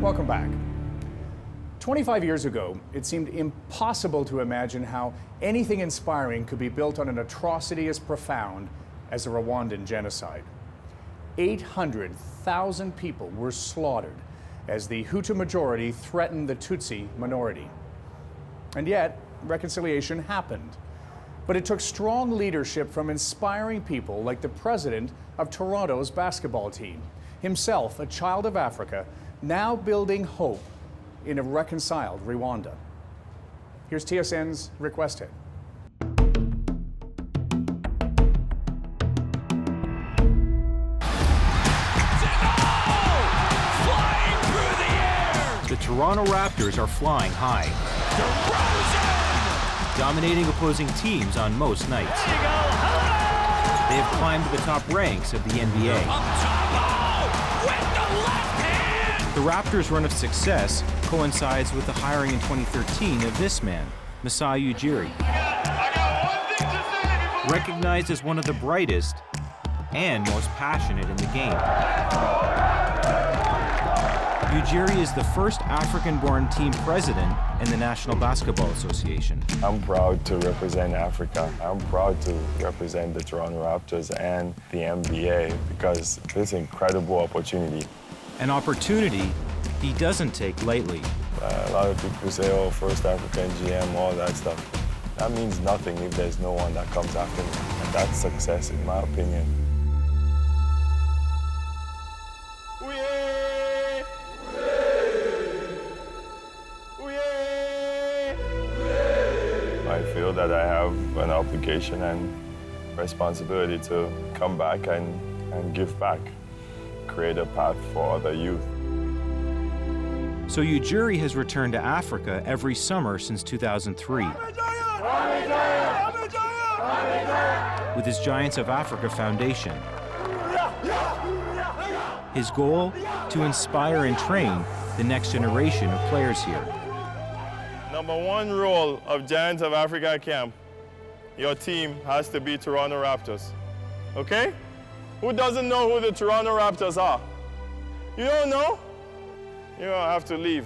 Welcome back. 25 years ago, it seemed impossible to imagine how anything inspiring could be built on an atrocity as profound as the Rwandan genocide. 800,000 people were slaughtered as the Hutu majority threatened the Tutsi minority. And yet, reconciliation happened. But it took strong leadership from inspiring people like the president of Toronto's basketball team, himself a child of Africa, now building hope in a reconciled Rwanda. Here's TSN's Rick Westhead. The Toronto Raptors are flying high, dominating opposing teams on most nights. They have climbed to the top ranks of the NBA. The Raptors' run of success coincides with the hiring in 2013 of this man, Masai Ujiri. Recognized as one of the brightest and most passionate in the game. Ujiri is the first African-born team president in the National Basketball Association. I'm proud to represent Africa. I'm proud to represent the Toronto Raptors and the NBA because it's an incredible opportunity. An opportunity he doesn't take lightly. A lot of people say, oh, first African GM, all that stuff. That means nothing if there's no one that comes after me. And that's success, in my opinion. I feel that I have an obligation and responsibility to come back and give back, create a path for other youth. So Ujiri has returned to Africa every summer since 2003. With his Giants of Africa Foundation. His goal? To inspire and train the next generation of players here. Number one rule of Giants of Africa camp, your team has to be Toronto Raptors, okay? Who doesn't know who the Toronto Raptors are? You don't know? You don't have to leave.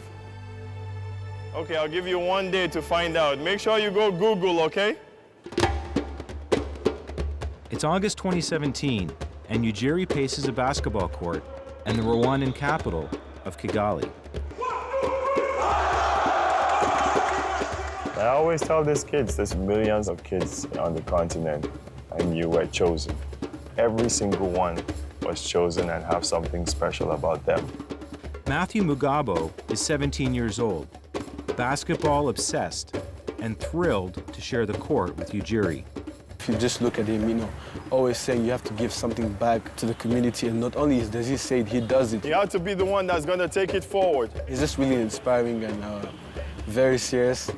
Okay, I'll give you 1 day to find out. Make sure you go Google, okay? It's August 2017, and Ujiri paces a basketball court in the Rwandan capital of Kigali. I always tell these kids, there's millions of kids on the continent, and you were chosen. Every single one was chosen and have something special about them. Matthew Mugabo is 17 years old, basketball obsessed, and thrilled to share the court with Ujiri. If you just look at him, always saying you have to give something back to the community, and not only does he say it, he does it. You have to be the one that's going to take it forward. He's just really inspiring and very serious.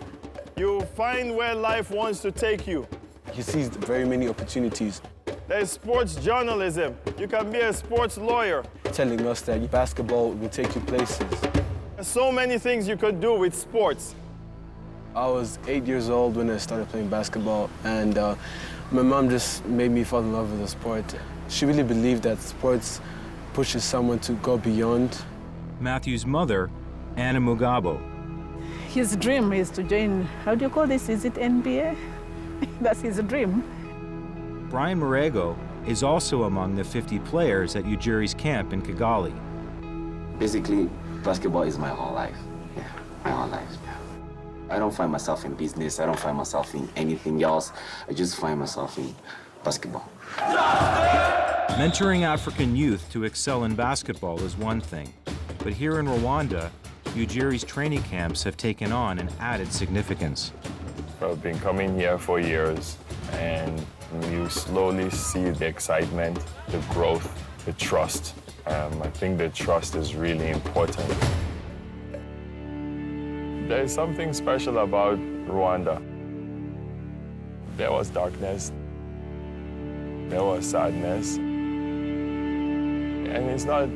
You find where life wants to take you. He sees very many opportunities. There's sports journalism. You can be a sports lawyer. Telling us that basketball will take you places. There's so many things you could do with sports. I was 8 years old when I started playing basketball, and my mom just made me fall in love with the sport. She really believed that sports pushes someone to go beyond. Matthew's mother, Anna Mugabo. His dream is to join, how do you call this? Is it NBA? That's his dream. Brian Marego is also among the 50 players at Ujiri's camp in Kigali. Basically, basketball is my whole life. Yeah, my whole life. I don't find myself in business. I don't find myself in anything else. I just find myself in basketball. Mentoring African youth to excel in basketball is one thing, but here in Rwanda, Ujiri's training camps have taken on an added significance. I've been coming here for years, and you slowly see the excitement, the growth, the trust. I think the trust is really important. There's something special about Rwanda. There was darkness, there was sadness, and it's not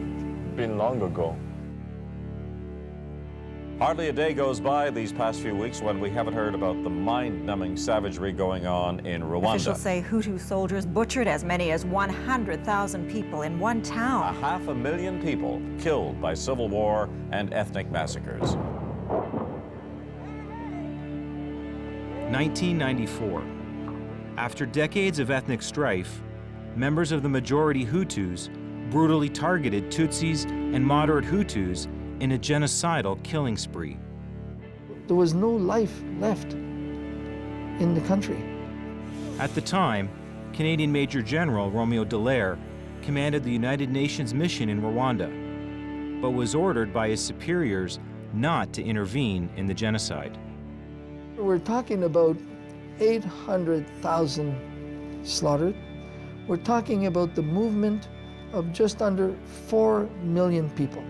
been long ago. Hardly a day goes by these past few weeks when we haven't heard about the mind-numbing savagery going on in Rwanda. Officials say Hutu soldiers butchered as many as 100,000 people in one town. 500,000 people killed by civil war and ethnic massacres. 1994. After decades of ethnic strife, members of the majority Hutus brutally targeted Tutsis and moderate Hutus in a genocidal killing spree. There was no life left in the country. At the time, Canadian Major General Romeo Dallaire commanded the United Nations mission in Rwanda, but was ordered by his superiors not to intervene in the genocide. We're talking about 800,000 slaughtered. We're talking about the movement of just under 4 million people.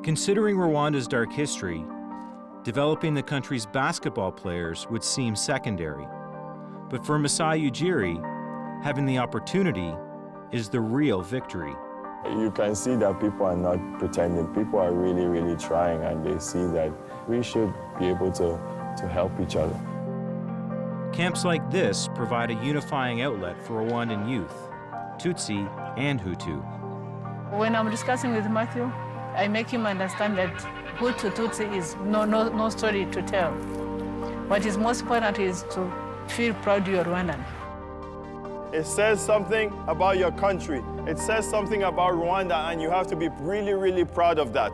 Considering Rwanda's dark history, developing the country's basketball players would seem secondary. But for Masai Ujiri, having the opportunity is the real victory. You can see that people are not pretending. People are really, really trying, and they see that we should be able to help each other. Camps like this provide a unifying outlet for Rwandan youth, Tutsi and Hutu. When I'm discussing with Matthew, I make him understand that Hutu Tutsi is no story to tell. What is most important is to feel proud you're Rwandan. It says something about your country. It says something about Rwanda, and you have to be really, really proud of that.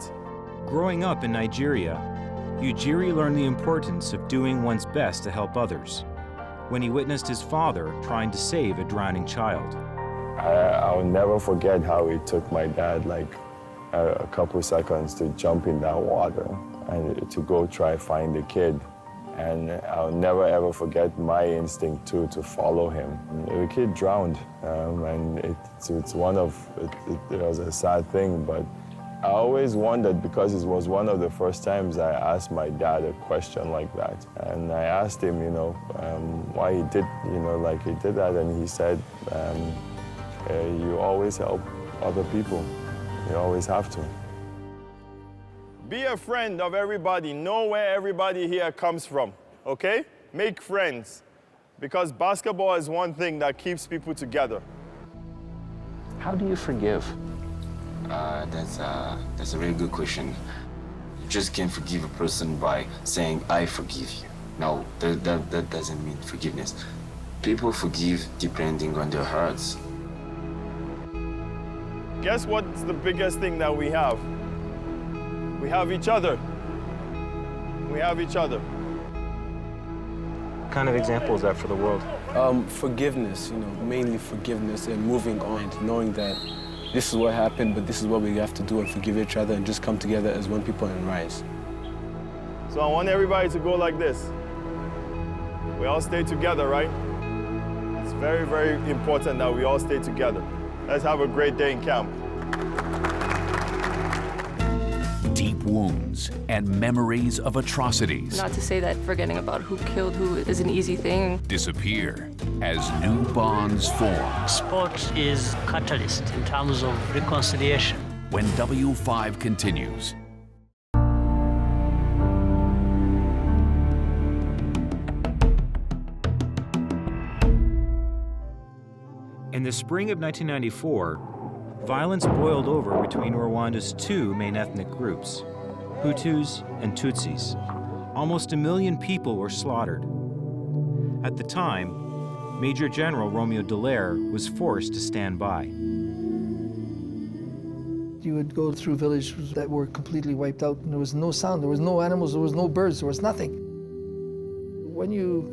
Growing up in Nigeria, Ujiri learned the importance of doing one's best to help others when he witnessed his father trying to save a drowning child. I'll never forget how it took my dad like a couple seconds to jump in that water and to go try find the kid. And I'll never ever forget my instinct too to follow him. The kid drowned, and it was a sad thing, but I always wondered, because it was one of the first times I asked my dad a question like that. And I asked him, why he did, like he did that, and he said, you always help other people. You always have to. Be a friend of everybody. Know where everybody here comes from, okay? Make friends, because basketball is one thing that keeps people together. How do you forgive? That's a really good question. You just can't forgive a person by saying, I forgive you. No, that doesn't mean forgiveness. People forgive depending on their hearts. Guess what's the biggest thing that we have? We have each other. We have each other. What kind of example is that for the world? Forgiveness, mainly forgiveness and moving on, knowing that this is what happened, but this is what we have to do and forgive each other and just come together as one people and rise. So I want everybody to go like this. We all stay together, right? It's very, very important that we all stay together. Let's have a great day in camp. Deep wounds and memories of atrocities Not to say that forgetting about who killed who is an easy thing. disappear as new bonds form. Sport is catalyst in terms of reconciliation. When W5 continues. In the spring of 1994, violence boiled over between Rwanda's two main ethnic groups, Hutus and Tutsis. Almost 1 million people were slaughtered. At the time, Major General Romeo Dallaire was forced to stand by. You would go through villages that were completely wiped out, and there was no sound, there was no animals, there was no birds, there was nothing. When you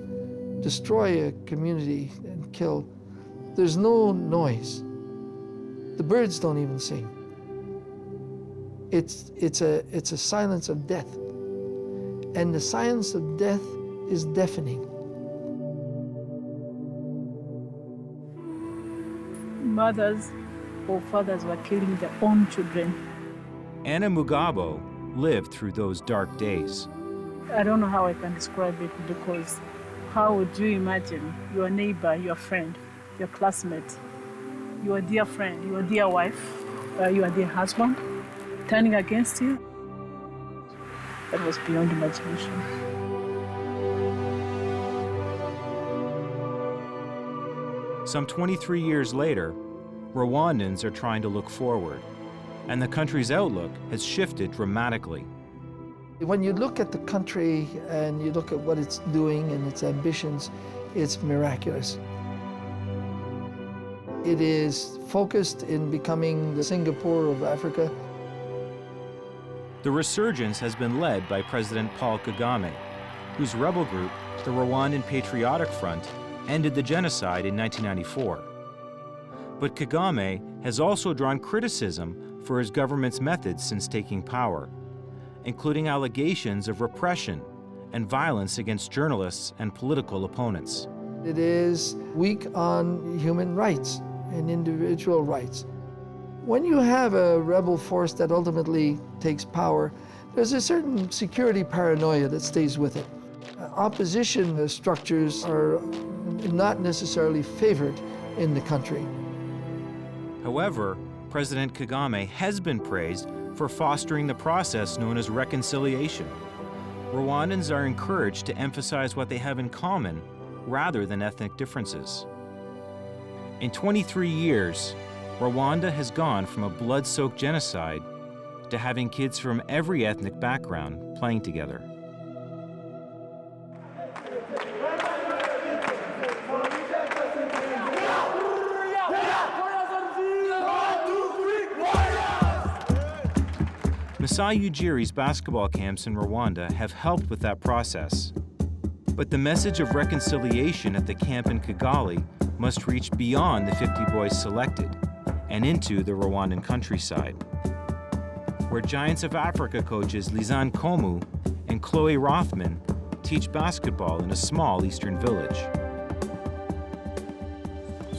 destroy a community and kill, there's no noise. The birds don't even sing. It's a silence of death. And the silence of death is deafening. Mothers or fathers were killing their own children. Anna Mugabo lived through those dark days. I don't know how I can describe it, because how would you imagine your neighbor, your friend, your classmate, your dear friend, your dear wife you are their husband, turning against you. That was beyond imagination. Some 23 years later, Rwandans are trying to look forward, and the country's outlook has shifted dramatically. When you look at the country and you look at what it's doing and its ambitions, it's miraculous. It is focused in becoming the Singapore of Africa. The resurgence has been led by President Paul Kagame, whose rebel group, the Rwandan Patriotic Front, ended the genocide in 1994. But Kagame has also drawn criticism for his government's methods since taking power, including allegations of repression and violence against journalists and political opponents. It is weak on human rights and individual rights. When you have a rebel force that ultimately takes power, there's a certain security paranoia that stays with it. Opposition structures are not necessarily favored in the country. However, President Kagame has been praised for fostering the process known as reconciliation. Rwandans are encouraged to emphasize what they have in common rather than ethnic differences. In 23 years, Rwanda has gone from a blood-soaked genocide to having kids from every ethnic background playing together. Masai Ujiri's basketball camps in Rwanda have helped with that process. But the message of reconciliation at the camp in Kigali must reach beyond the 50 boys selected and into the Rwandan countryside, where Giants of Africa coaches Lizanne Komu and Chloe Rothman teach basketball in a small eastern village.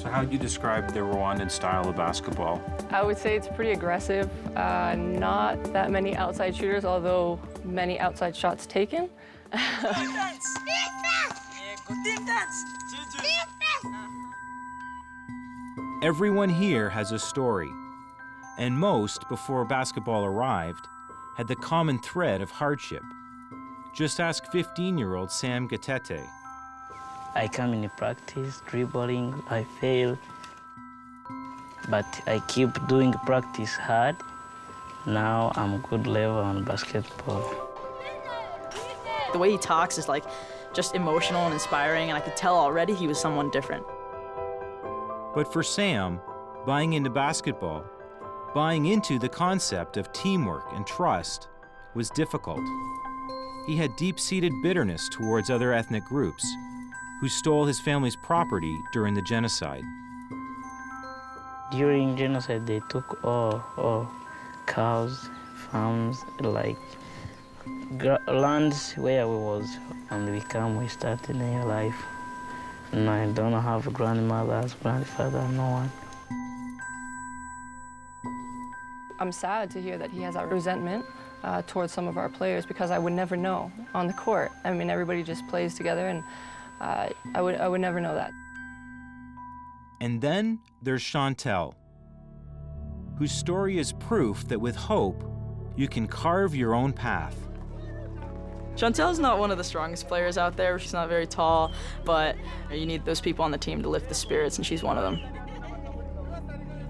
So how would you describe the Rwandan style of basketball? I would say it's pretty aggressive. Not that many outside shooters, although many outside shots taken. Everyone here has a story, and most, before basketball arrived, had the common thread of hardship. Just ask 15-year-old Sam Gatete. I come in practice, dribbling, I fail. But I keep doing practice hard. Now I'm good level on basketball. The way he talks is like just emotional and inspiring, and I could tell already he was someone different. But for Sam, buying into basketball, buying into the concept of teamwork and trust, was difficult. He had deep-seated bitterness towards other ethnic groups who stole his family's property during the genocide. During genocide, they took all cows, farms, like lands where we was, and we started a new life. And I don't have a grandmother, grandfather, no one. I'm sad to hear that he has a resentment towards some of our players, because I would never know on the court. I mean, everybody just plays together, and I would never know that. And then there's Chantel, whose story is proof that with hope, you can carve your own path. Chantel's not one of the strongest players out there. She's not very tall, but you need those people on the team to lift the spirits, and she's one of them.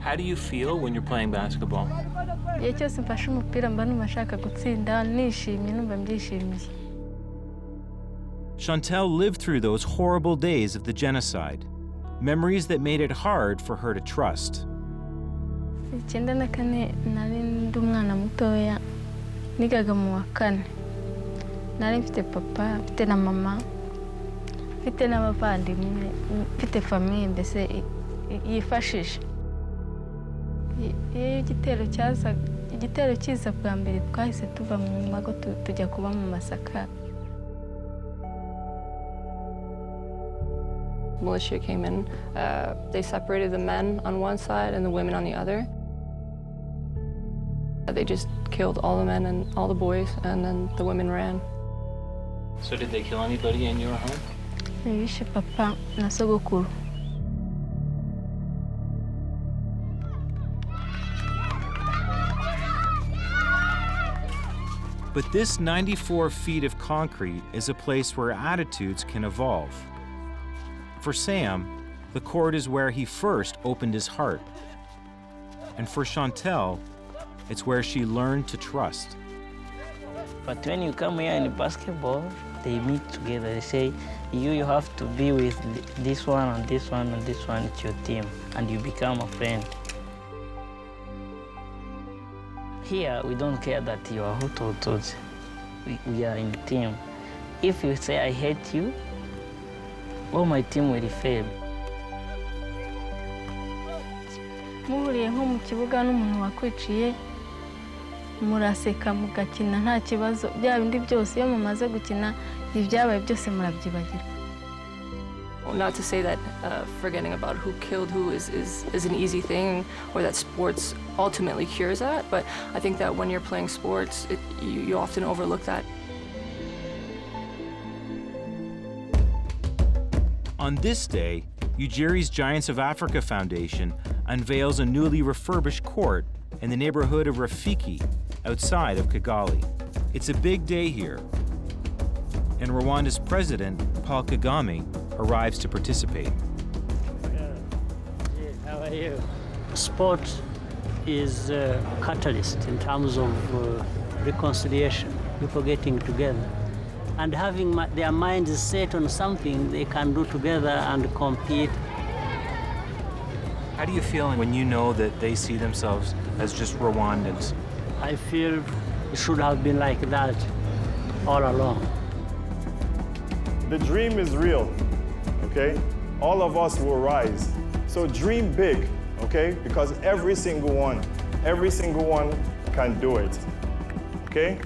How do you feel when you're playing basketball? Chantel lived through those horrible days of the genocide, memories that made it hard for her to trust. Nari mfite papa, mfite na mama, mfite n'abavandimwe, mfite famille mbese yifashisha. Iyo igitero kiza bwa mbere twahise tuva mu mago tujya kuba mu Masaka. Militia came in. They separated the men on one side and the women on the other. They just killed all the men and all the boys, and then the women ran. So did they kill anybody in your home? Bishe papa na sogokuru. But this 94 feet of concrete is a place where attitudes can evolve. For Sam, the court is where he first opened his heart. And for Chantel, it's where she learned to trust. But when you come here in basketball, they meet together. They say, you have to be with this one and this one and this one, it's your team, and you become a friend. Here, we don't care that you are Hutu or Tutsi. We are in a team. If you say, I hate you, all my team will fail. muhuriye nko mu kibuga n'umuntu wakwiciye muraseka mugakina nta kibazo bya bindi byose iyo mumaze gukina ibyabaye byose murabyibagira. Not to say that forgetting about who killed who is an easy thing, or that sports ultimately cures that, but I think that when you're playing sports, you often overlook that. On this day, Ujiri's Giants of Africa Foundation unveils a newly refurbished court in the neighborhood of Rafiki, outside of Kigali. It's a big day here, and Rwanda's president, Paul Kagame, arrives to participate. How are you? Sport is a catalyst in terms of reconciliation, people getting together, and having their minds set on something they can do together and compete. How do you feel when you know that they see themselves as just Rwandans? I feel it should have been like that all along. The dream is real, okay? All of us will rise. So dream big, okay? Because every single one can do it, okay?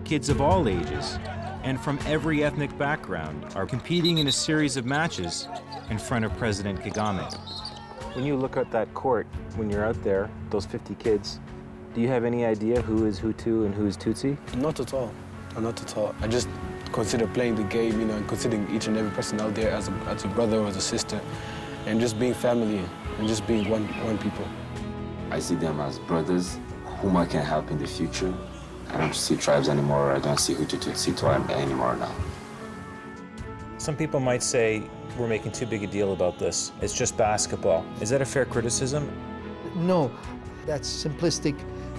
Kids of all ages and from every ethnic background are competing in a series of matches in front of President Kagame. When you look at that court, when you're out there, those 50 kids, do you have any idea who is Hutu and who is Tutsi? Not at all. Not at all. I just consider playing the game, and considering each and every person out there as a brother or as a sister, and just being family and just being one people. I see them as brothers whom I can help in the future. I don't see tribes anymore. I don't see Hutu Tutsi anymore now. Some people might say we're making too big a deal about this. It's just basketball. Is that a fair criticism? No, that's simplistic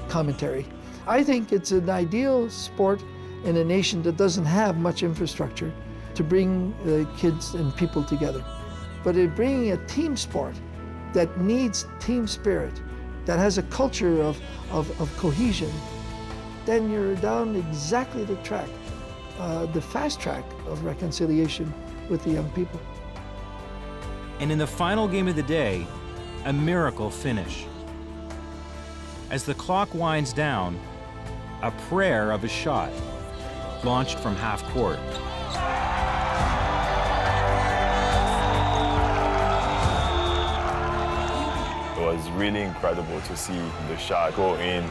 commentary. I think it's an ideal sport in a nation that doesn't have much infrastructure to bring kids and people together. But in bringing a team sport that needs team spirit, that has a culture of cohesion, then you're down exactly the track, the fast track of reconciliation with the young people. And in the final game of the day, a miracle finish. As the clock winds down, a prayer of a shot launched from half court. It was really incredible to see the shot go in.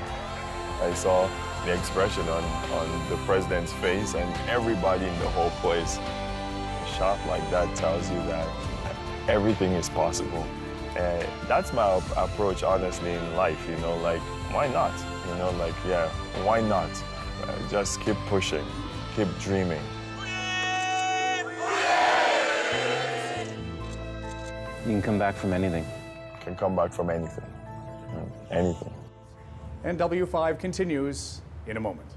I saw the expression on the president's face and everybody in the whole place. A shot like that tells you that everything is possible. And that's my approach, honestly, in life, like, why not? Yeah, why not? Just keep pushing, keep dreaming. You can come back from anything. Can come back from anything. Anything. And W5 continues in a moment.